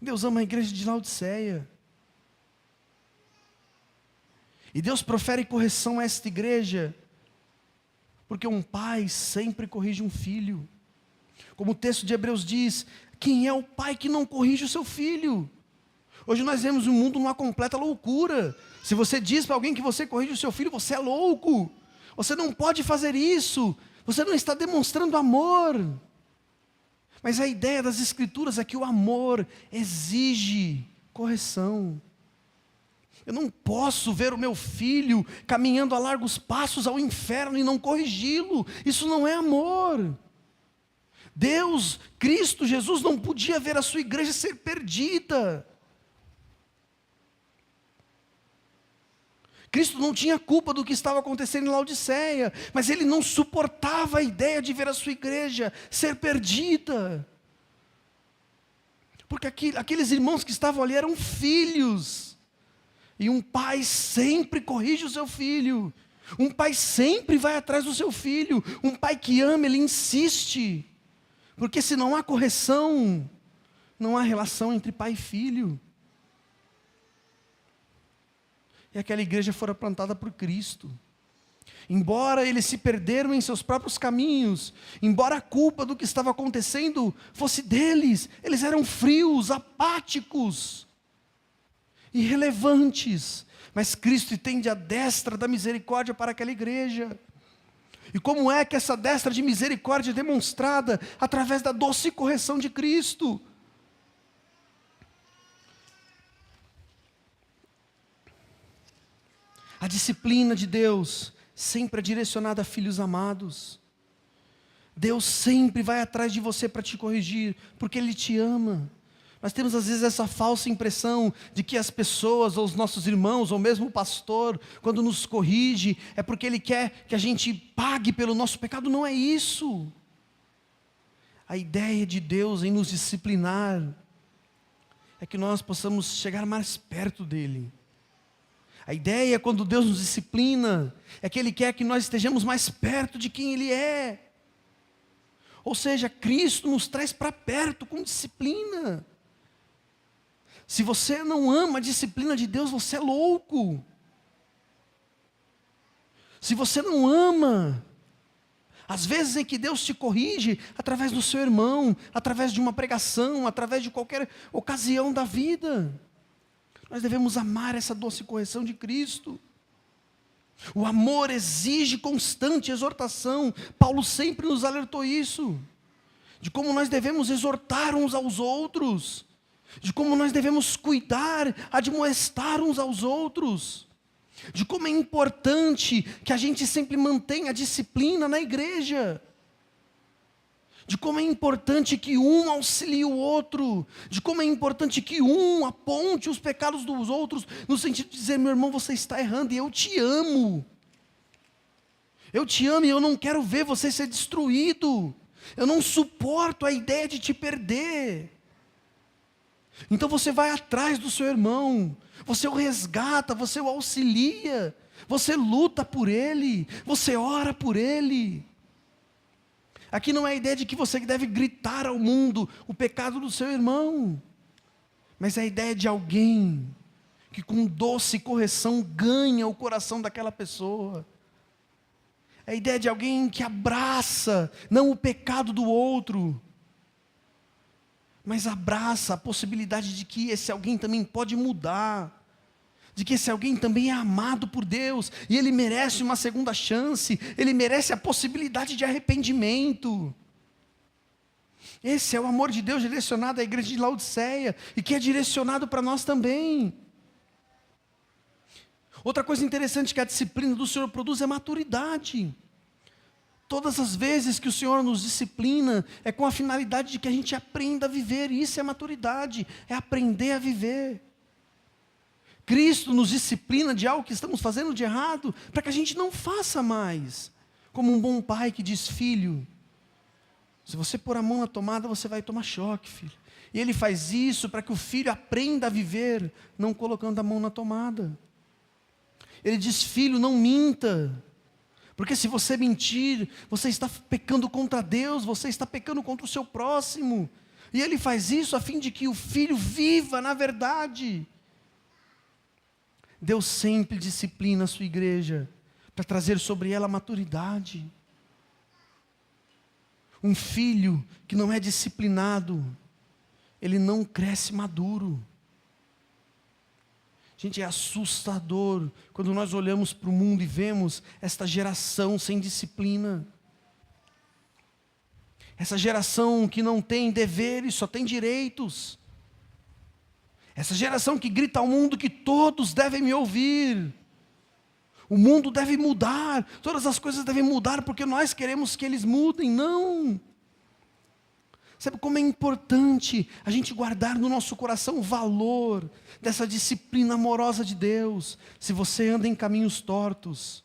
Deus ama a igreja de Laodiceia. E Deus profere correção a esta igreja, porque um pai sempre corrige um filho. Como o texto de Hebreus diz, quem é o pai que não corrige o seu filho? Hoje nós vemos um mundo numa completa loucura. Se você diz para alguém que você corrige o seu filho, você é louco. Você não pode fazer isso. Você não está demonstrando amor. Mas a ideia das Escrituras é que o amor exige correção. Eu não posso ver o meu filho caminhando a largos passos ao inferno e não corrigi-lo. Isso não é amor. Deus, Cristo Jesus, não podia ver a sua igreja ser perdida. Cristo não tinha culpa do que estava acontecendo em Laodiceia, mas Ele não suportava a ideia de ver a sua igreja ser perdida. Porque aqueles irmãos que estavam ali eram filhos, e um pai sempre corrige o seu filho, um pai sempre vai atrás do seu filho, um pai que ama, ele insiste, porque se não há correção, não há relação entre pai e filho. E aquela igreja fora plantada por Cristo. Embora eles se perderam em seus próprios caminhos, embora a culpa do que estava acontecendo fosse deles, eles eram frios, apáticos, irrelevantes. Mas Cristo estende a destra da misericórdia para aquela igreja. E como é que essa destra de misericórdia é demonstrada? Através da doce correção de Cristo. A disciplina de Deus sempre é direcionada a filhos amados. Deus sempre vai atrás de você para te corrigir, porque Ele te ama. Nós temos às vezes essa falsa impressão de que as pessoas, ou os nossos irmãos, ou mesmo o pastor, quando nos corrige, é porque ele quer que a gente pague pelo nosso pecado. Não é isso. A ideia de Deus em nos disciplinar é que nós possamos chegar mais perto dEle. A ideia, quando Deus nos disciplina, é que Ele quer que nós estejamos mais perto de quem Ele é. Ou seja, Cristo nos traz para perto com disciplina. Se você não ama a disciplina de Deus, você é louco. Se você não ama Às vezes em que Deus te corrige através do seu irmão, através de uma pregação, através de qualquer ocasião da vida. Nós devemos amar essa doce correção de Cristo. O amor exige constante exortação. Paulo sempre nos alertou isso. De como nós devemos exortar uns aos outros. De como nós devemos cuidar, admoestar uns aos outros. De como é importante que a gente sempre mantenha a disciplina na igreja. De como é importante que um auxilie o outro. De como é importante que um aponte os pecados dos outros, no sentido de dizer: meu irmão, você está errando e eu te amo. Eu te amo e eu não quero ver você ser destruído. Eu não suporto a ideia de te perder. Então você vai atrás do seu irmão, você o resgata, você o auxilia, você luta por ele, você ora por ele. Aqui não é a ideia de que você deve gritar ao mundo o pecado do seu irmão, mas é a ideia de alguém que com doce correção ganha o coração daquela pessoa. É a ideia de alguém que abraça, não o pecado do outro, mas abraça a possibilidade de que esse alguém também pode mudar, de que esse alguém também é amado por Deus, e ele merece uma segunda chance, ele merece a possibilidade de arrependimento. Esse é o amor de Deus direcionado à igreja de Laodiceia, e que é direcionado para nós também. Outra coisa interessante que a disciplina do Senhor produz é maturidade. Todas as vezes que o Senhor nos disciplina, é com a finalidade de que a gente aprenda a viver, e isso é maturidade, é aprender a viver. Cristo nos disciplina de algo que estamos fazendo de errado, para que a gente não faça mais. Como um bom pai que diz: filho, se você pôr a mão na tomada, você vai tomar choque, filho. E ele faz isso para que o filho aprenda a viver, não colocando a mão na tomada. Ele diz: filho, não minta. Porque se você mentir, você está pecando contra Deus, você está pecando contra o seu próximo. E ele faz isso a fim de que o filho viva na verdade. Deus sempre disciplina a sua igreja, para trazer sobre ela maturidade. Um filho que não é disciplinado, ele não cresce maduro. Gente, é assustador quando nós olhamos para o mundo e vemos esta geração sem disciplina. Essa geração que não tem deveres, só tem direitos. Essa geração que grita ao mundo que todos devem me ouvir. O mundo deve mudar, todas as coisas devem mudar porque nós queremos que eles mudem. Não! Sabe como é importante a gente guardar no nosso coração o valor dessa disciplina amorosa de Deus. Se você anda em caminhos tortos,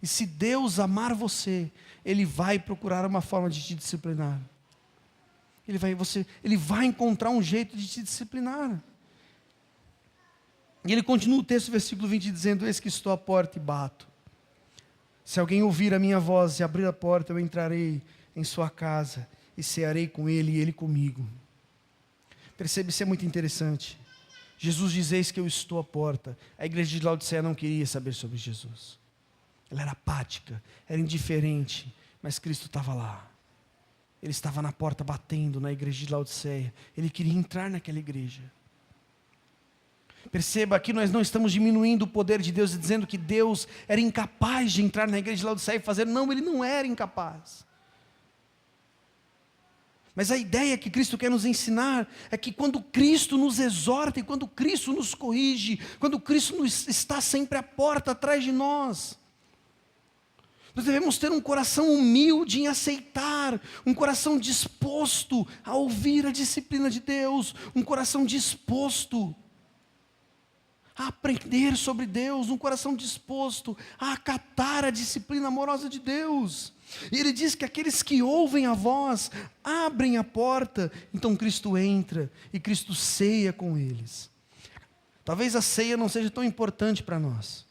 e se Deus amar você, Ele vai procurar uma forma de te disciplinar. Ele vai encontrar um jeito de te disciplinar. E ele continua o texto, versículo 20, dizendo: eis que estou à porta e bato. Se alguém ouvir a minha voz e abrir a porta, eu entrarei em sua casa e cearei com ele e ele comigo. Percebe, isso é muito interessante. Jesus diz: eis que eu estou à porta. A igreja de Laodiceia não queria saber sobre Jesus. Ela era apática, era indiferente, mas Cristo estava lá. Ele estava na porta batendo na igreja de Laodiceia. Ele queria entrar naquela igreja. Perceba, aqui nós não estamos diminuindo o poder de Deus e dizendo que Deus era incapaz de entrar na igreja de Laodiceia e fazer. Não, Ele não era incapaz. Mas a ideia que Cristo quer nos ensinar é que quando Cristo nos exorta e quando Cristo nos corrige, quando Cristo está sempre à porta atrás de nós, nós devemos ter um coração humilde em aceitar, um coração disposto a ouvir a disciplina de Deus, um coração disposto a aprender sobre Deus, um coração disposto a acatar a disciplina amorosa de Deus. E ele diz que aqueles que ouvem a voz, abrem a porta, então Cristo entra e Cristo ceia com eles. Talvez a ceia não seja tão importante para nós.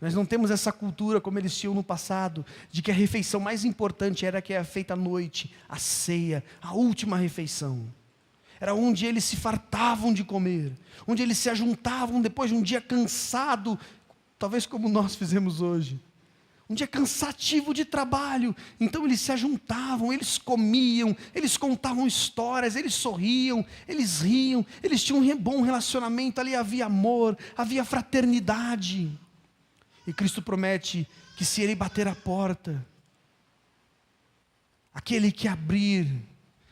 Nós não temos essa cultura como eles tinham no passado, de que a refeição mais importante era a que era feita à noite, a ceia, a última refeição. Era onde eles se fartavam de comer, onde eles se ajuntavam depois de um dia cansado, talvez como nós fizemos hoje. Um dia cansativo de trabalho. Então eles se ajuntavam, eles comiam, eles contavam histórias, eles sorriam, eles riam, eles tinham um bom relacionamento, ali havia amor, havia fraternidade. E Cristo promete que se Ele bater a porta, aquele que abrir,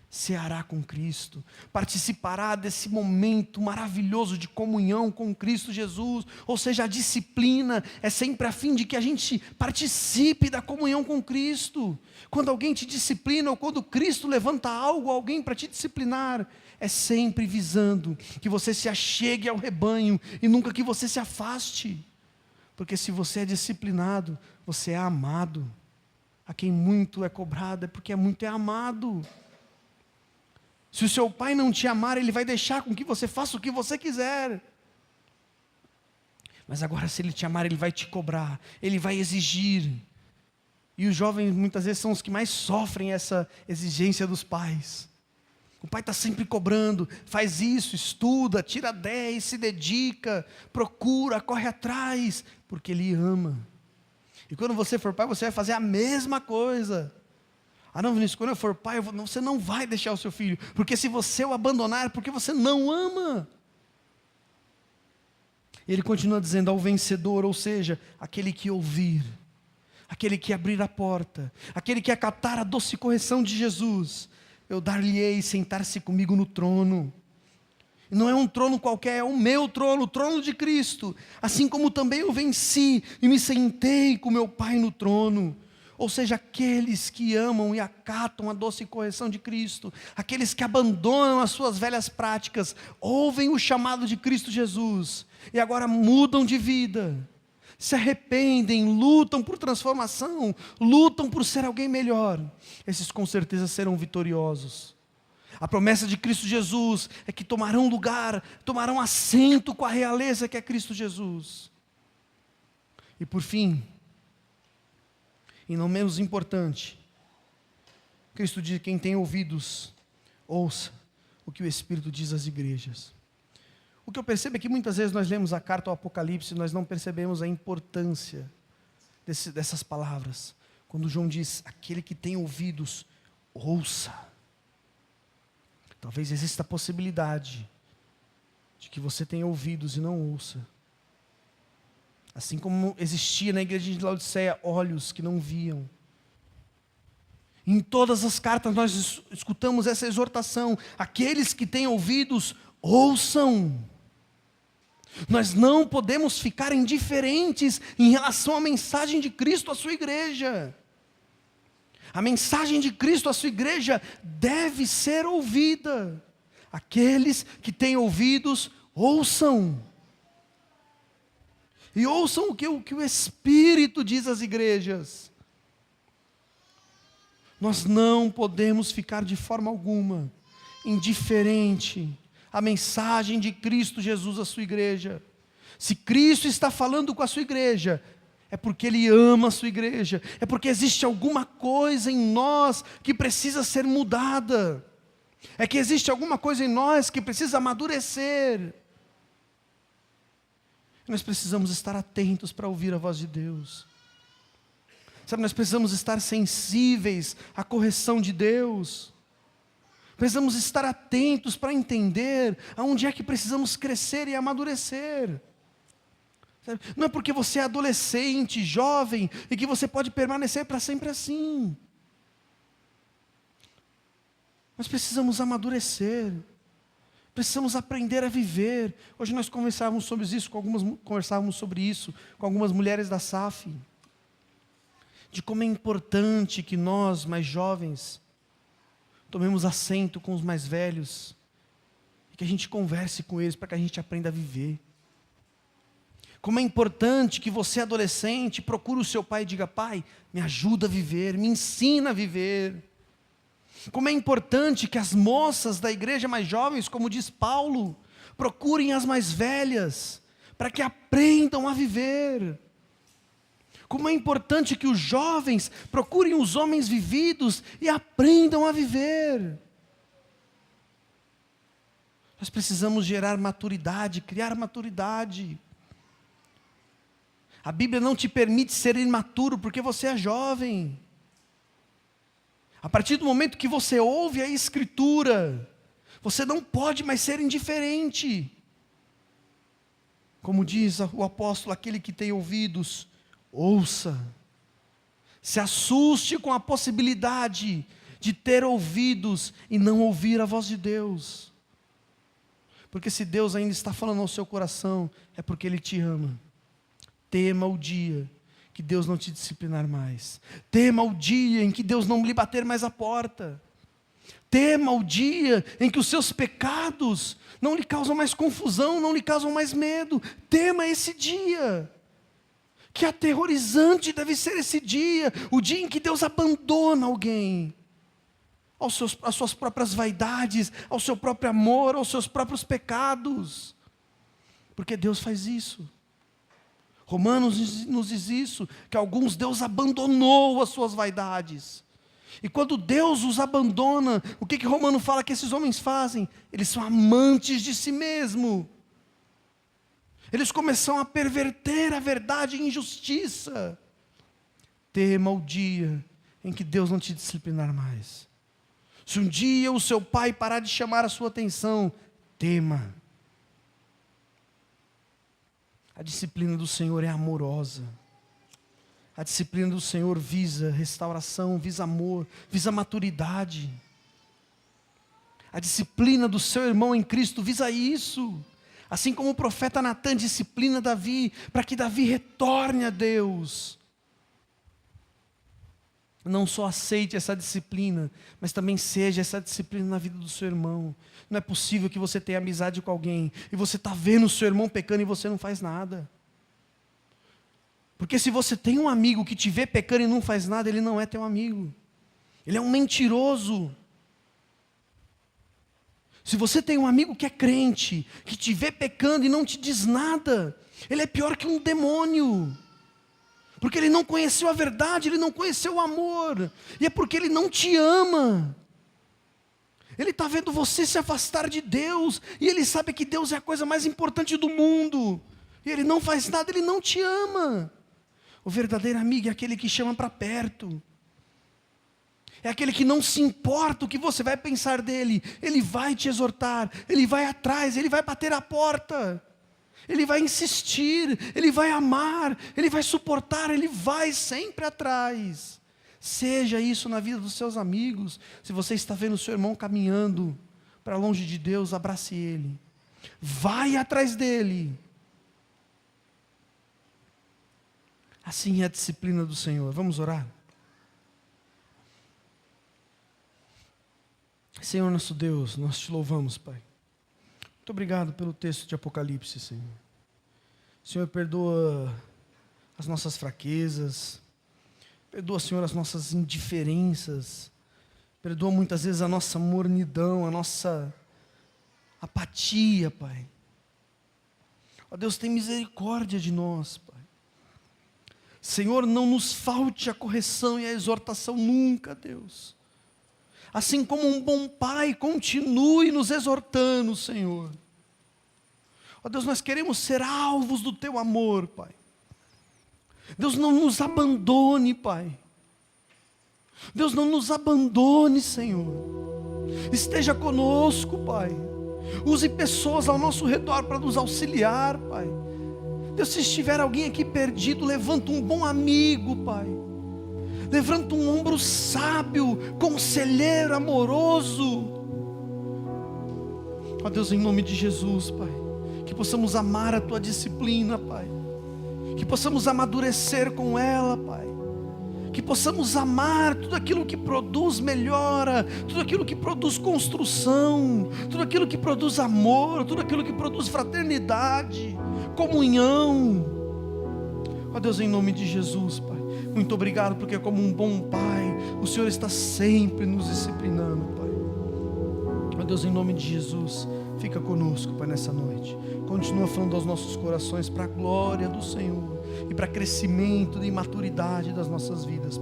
ceará com Cristo, participará desse momento maravilhoso de comunhão com Cristo Jesus. Ou seja, a disciplina é sempre a fim de que a gente participe da comunhão com Cristo. Quando alguém te disciplina, ou quando Cristo levanta algo, alguém para te disciplinar, é sempre visando que você se achegue ao rebanho e nunca que você se afaste. Porque se você é disciplinado, você é amado. A quem muito é cobrado é porque muito é amado. Se o seu pai não te amar, ele vai deixar com que você faça o que você quiser. Mas agora, se ele te amar, ele vai te cobrar, ele vai exigir. E os jovens muitas vezes são os que mais sofrem essa exigência dos pais. O pai está sempre cobrando, faz isso, estuda, tira 10, se dedica, procura, corre atrás, porque ele ama. E quando você for pai, você vai fazer a mesma coisa. Ah não, Vinícius, quando eu for pai, você não vai deixar o seu filho, porque se você o abandonar, é porque você não ama. Ele continua dizendo ao vencedor, ou seja, aquele que ouvir, aquele que abrir a porta, aquele que acatar a doce correção de Jesus, eu dar-lhe-ei sentar-se comigo no trono. E não é um trono qualquer, é o meu trono, o trono de Cristo. Assim como também eu venci e me sentei com meu Pai no trono. Ou seja, aqueles que amam e acatam a doce correção de Cristo, aqueles que abandonam as suas velhas práticas, ouvem o chamado de Cristo Jesus, e agora mudam de vida, se arrependem, lutam por transformação, lutam por ser alguém melhor, esses com certeza serão vitoriosos. A promessa de Cristo Jesus é que tomarão lugar, tomarão assento com a realeza que é Cristo Jesus. E por fim, e não menos importante, Cristo diz: quem tem ouvidos, ouça o que o Espírito diz às igrejas. O que eu percebo é que muitas vezes nós lemos a carta ao Apocalipse e nós não percebemos a importância dessas palavras. Quando João diz: aquele que tem ouvidos, ouça. Talvez exista a possibilidade de que você tenha ouvidos e não ouça. Assim como existia na igreja de Laodiceia olhos que não viam. Em todas as cartas nós escutamos essa exortação: aqueles que têm ouvidos, ouçam. Nós não podemos ficar indiferentes em relação à mensagem de Cristo à sua igreja. A mensagem de Cristo à sua igreja deve ser ouvida. Aqueles que têm ouvidos, ouçam. E ouçam o que o Espírito diz às igrejas. Nós não podemos ficar de forma alguma indiferente à mensagem de Cristo Jesus à sua igreja. Se Cristo está falando com a sua igreja, é porque Ele ama a sua igreja, é porque existe alguma coisa em nós que precisa ser mudada, é que existe alguma coisa em nós que precisa amadurecer. Nós precisamos estar atentos para ouvir a voz de Deus. Sabe, nós precisamos estar sensíveis à correção de Deus. Precisamos estar atentos para entender aonde é que precisamos crescer e amadurecer. Sabe? Não é porque você é adolescente, jovem, e que você pode permanecer para sempre assim. Nós precisamos amadurecer. Precisamos aprender a viver. Hoje nós conversávamos sobre isso com algumas mulheres da SAF. De como é importante que nós, mais jovens, tomemos assento com os mais velhos. E que a gente converse com eles para que a gente aprenda a viver. Como é importante que você, adolescente, procure o seu pai e diga: pai, me ajuda a viver, me ensina a viver. Como é importante que as moças da igreja mais jovens, como diz Paulo, procurem as mais velhas, para que aprendam a viver. Como é importante que os jovens procurem os homens vividos e aprendam a viver. Nós precisamos gerar maturidade, criar maturidade. A Bíblia não te permite ser imaturo porque você é jovem. A partir do momento que você ouve a Escritura, você não pode mais ser indiferente. Como diz o apóstolo, aquele que tem ouvidos, ouça. Se assuste com a possibilidade de ter ouvidos e não ouvir a voz de Deus. Porque se Deus ainda está falando ao seu coração, é porque Ele te ama. Tema o dia que Deus não te disciplinar mais. Tema o dia em que Deus não lhe bater mais a porta. Tema o dia em que os seus pecados não lhe causam mais confusão, não lhe causam mais medo. Tema esse dia. Que aterrorizante deve ser esse dia, o dia em que Deus abandona alguém, às suas próprias vaidades, ao seu próprio amor, aos seus próprios pecados. Porque Deus faz isso. Romanos nos diz isso, que alguns Deus abandonou as suas vaidades. E quando Deus os abandona, o que Romano fala que esses homens fazem? Eles são amantes de si mesmo. Eles começam a perverter a verdade em injustiça. Tema o dia em que Deus não te disciplinar mais. Se um dia o seu pai parar de chamar a sua atenção, tema. A disciplina do Senhor é amorosa. A disciplina do Senhor visa restauração, visa amor, visa maturidade. A disciplina do seu irmão em Cristo visa isso. Assim como o profeta Natan disciplina Davi, para que Davi retorne a Deus. Não só aceite essa disciplina, mas também seja essa disciplina na vida do seu irmão. Não é possível que você tenha amizade com alguém, e você está vendo o seu irmão pecando e você não faz nada. Porque se você tem um amigo que te vê pecando e não faz nada, ele não é teu amigo. Ele é um mentiroso. Se você tem um amigo que é crente, que te vê pecando e não te diz nada, ele é pior que um demônio. Porque ele não conheceu a verdade, ele não conheceu o amor. E é porque ele não te ama. Ele está vendo você se afastar de Deus, e ele sabe que Deus é a coisa mais importante do mundo. E ele não faz nada, ele não te ama. O verdadeiro amigo é aquele que chama para perto. É aquele que não se importa o que você vai pensar dele. Ele vai te exortar, ele vai atrás, ele vai bater a porta. Ele vai insistir, ele vai amar, ele vai suportar, ele vai sempre atrás. Seja isso na vida dos seus amigos. Se você está vendo o seu irmão caminhando para longe de Deus, abrace ele. Vai atrás dele. Assim é a disciplina do Senhor. Vamos orar? Senhor nosso Deus, nós te louvamos, Pai. Muito obrigado pelo texto de Apocalipse, Senhor. Senhor, perdoa as nossas fraquezas. Perdoa, Senhor, as nossas indiferenças. Perdoa muitas vezes a nossa mornidão, a nossa apatia, Pai. Ó Deus, tem misericórdia de nós, Pai. Senhor, não nos falte a correção e a exortação nunca, Deus. Assim como um bom pai, continue nos exortando, Senhor. Ó Deus, nós queremos ser alvos do Teu amor, Pai. Deus, não nos abandone, Pai. Deus, não nos abandone, Senhor. Esteja conosco, Pai. Use pessoas ao nosso redor para nos auxiliar, Pai. Deus, se estiver alguém aqui perdido, levanta um bom amigo, Pai. Levanta um ombro sábio, conselheiro, amoroso. Ó Deus, em nome de Jesus, Pai, que possamos amar a Tua disciplina, Pai. Que possamos amadurecer com ela, Pai. Que possamos amar tudo aquilo que produz melhora, tudo aquilo que produz construção, tudo aquilo que produz amor, tudo aquilo que produz fraternidade, comunhão. Ó Deus, em nome de Jesus, Pai, muito obrigado, porque como um bom Pai, o Senhor está sempre nos disciplinando, Pai. Ó Deus, em nome de Jesus, fica conosco, Pai, nessa noite. Continua falando aos nossos corações para a glória do Senhor e para crescimento e maturidade das nossas vidas, Pai.